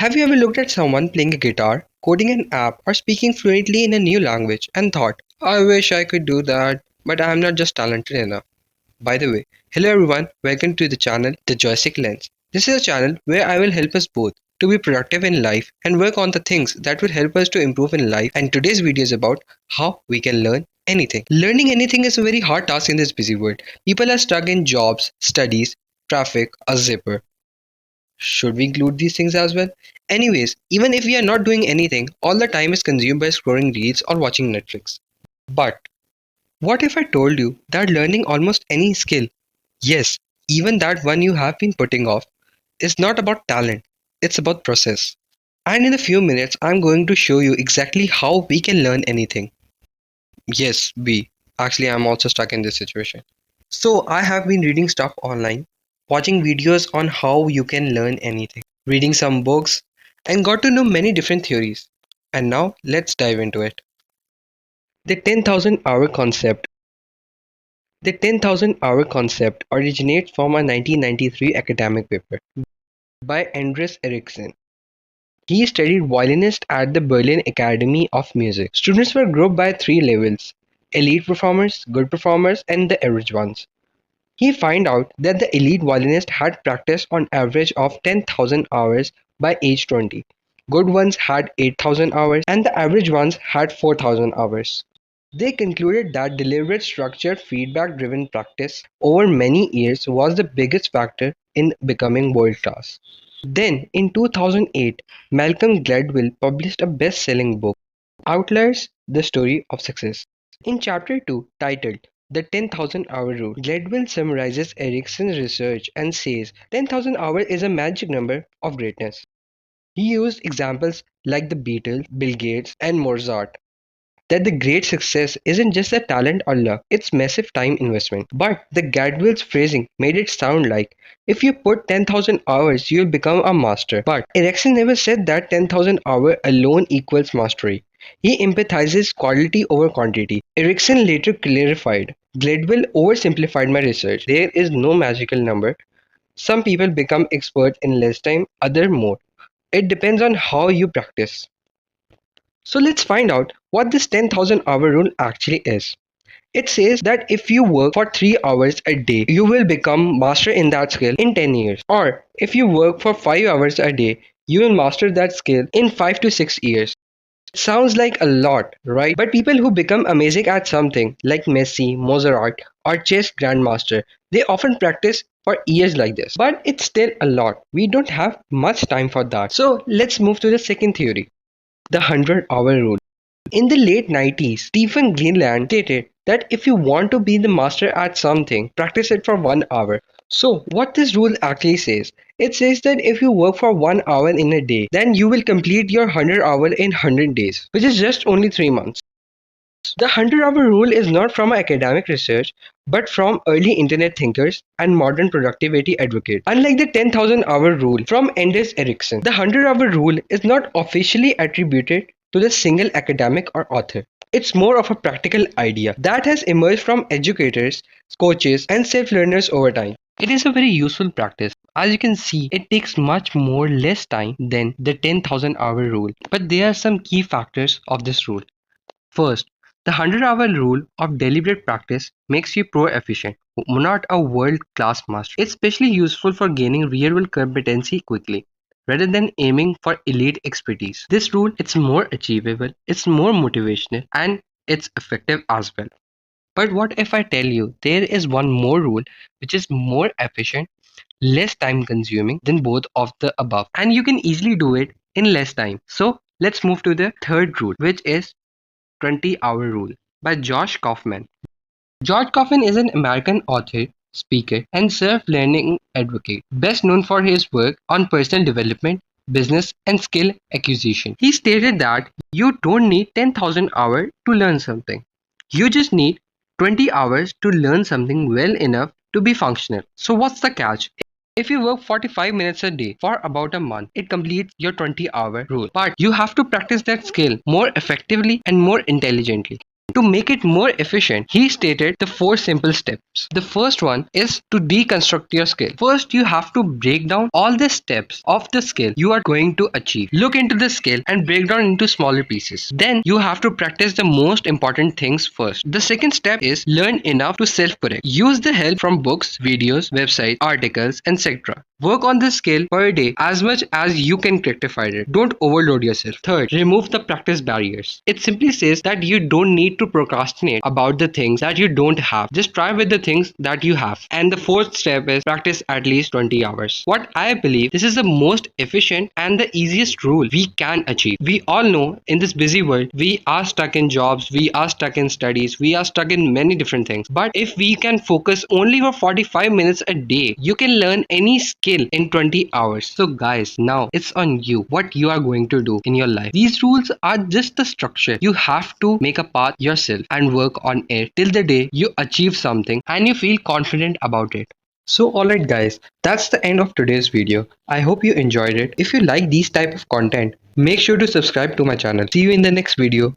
Have you ever looked at someone playing a guitar, coding an app, or speaking fluently in a new language and thought, I wish I could do that, but I'm not just talented enough? By the way, hello everyone, welcome to the channel The Joystick Lens. This is a channel where I will help us both to be productive in life and work on the things that will help us to improve in life. And today's video is about how we can learn anything. Learning anything is a very hard task in this busy world. People are stuck in jobs, studies, traffic, a zipper. Should we include these things as well? Anyways, even if we are not doing anything, all the time is consumed by scrolling reels or watching Netflix. But what if I told you that learning almost any skill, yes, even that one you have been putting off, is not about talent, it's about process. And in a few minutes, I'm going to show you exactly how we can learn anything. Yes, we. Actually, I'm also stuck in this situation. So, I have been reading stuff online, watching videos on how you can learn anything, reading some books, and got to know many different theories. And now, let's dive into it. The 10,000 hour concept. The 10,000 hour concept originates from a 1993 academic paper by Andres Eriksen. He studied violinists at the Berlin Academy of Music. Students were grouped by three levels: elite performers, good performers, and the average ones. He found out that the elite violinist had practiced on average of 10,000 hours by age 20. Good ones had 8,000 hours and the average ones had 4,000 hours. They concluded that deliberate structured feedback driven practice over many years was the biggest factor in becoming world class. Then in 2008, Malcolm Gladwell published a best-selling book, Outliers: The Story of Success. In chapter 2, titled The 10,000 Hour Rule, Gladwell summarizes Erikson's research and says 10,000 hours is a magic number of greatness. He used examples like the Beatles, Bill Gates, and Mozart, that the great success isn't just a talent or luck, it's massive time investment. But the Gladwell's phrasing made it sound like if you put 10,000 hours, you'll become a master. But Erikson never said that 10,000 hours alone equals mastery. He empathizes quality over quantity. Erikson later clarified, Gladwell oversimplified my research. There is no magical number. Some people become experts in less time, others more. It depends on how you practice. So let's find out what this 10,000 hour rule actually is. It says that if you work for 3 hours a day, you will become master in that skill in 10 years. Or if you work for 5 hours a day, you will master that skill in 5 to 6 years. It sounds like a lot, right? But people who become amazing at something like Messi, Mozart, or chess grandmaster, they often practice for years like this. But it's still a lot. We don't have much time for that. So let's move to the second theory, the 100-hour rule. In the late 90s, Stephen Greenland stated that if you want to be the master at something, practice it for 1 hour. So, what this rule actually says? It says that if you work for 1 hour in a day, then you will complete your 100 hour in 100 days, which is just only 3 months. The 100-hour rule is not from academic research, but from early internet thinkers and modern productivity advocates. Unlike the 10,000-hour rule from Anders Ericsson, the 100-hour rule is not officially attributed to the single academic or author. It's more of a practical idea that has emerged from educators, coaches, and self-learners over time. It is a very useful practice. As you can see, it takes much more less time than the 10,000-hour rule. But there are some key factors of this rule. First, the 100-hour rule of deliberate practice makes you pro-efficient, not a world-class master. It's especially useful for gaining real-world competency quickly, rather than aiming for elite expertise. This rule, it's more achievable, it's more motivational, and it's effective as well. But what if I tell you there is one more rule which is more efficient, less time consuming than both of the above, and you can easily do it in less time? So let's move to the third rule, which is 20-Hour Rule by Josh Kaufman. Josh Kaufman is an American author, speaker, and self-learning advocate, best known for his work on personal development, business, and skill acquisition. He stated that you don't need 10,000 hours to learn something. You just need 20 hours to learn something well enough to be functional. So what's the catch? If you work 45 minutes a day for about a month, it completes your 20-hour rule. But you have to practice that skill more effectively and more intelligently. To make it more efficient, he stated the 4 simple steps. The first one is to deconstruct your skill. First, you have to break down all the steps of the skill you are going to achieve. Look into the skill and break down into smaller pieces. Then you have to practice the most important things first. The second step is learn enough to self-correct. Use the help from books, videos, websites, articles, etc. Work on this skill per day as much as you can rectify it. Don't overload yourself. Third, remove the practice barriers. It simply says that you don't need to procrastinate about the things that you don't have. Just try with the things that you have. And the fourth step is practice at least 20 hours. What I believe this is the most efficient and the easiest rule we can achieve. We all know in this busy world, we are stuck in jobs, we are stuck in studies, we are stuck in many different things. But if we can focus only for 45 minutes a day, you can learn any skill in 20 hours. So guys, now it's on you what you are going to do in your life. These rules are just the structure. You have to make a path yourself and work on it till the day you achieve something and you feel confident about it. So alright guys, that's the end of today's video. I hope you enjoyed it. If you like these type of content, make sure to subscribe to my channel. See you in the next video.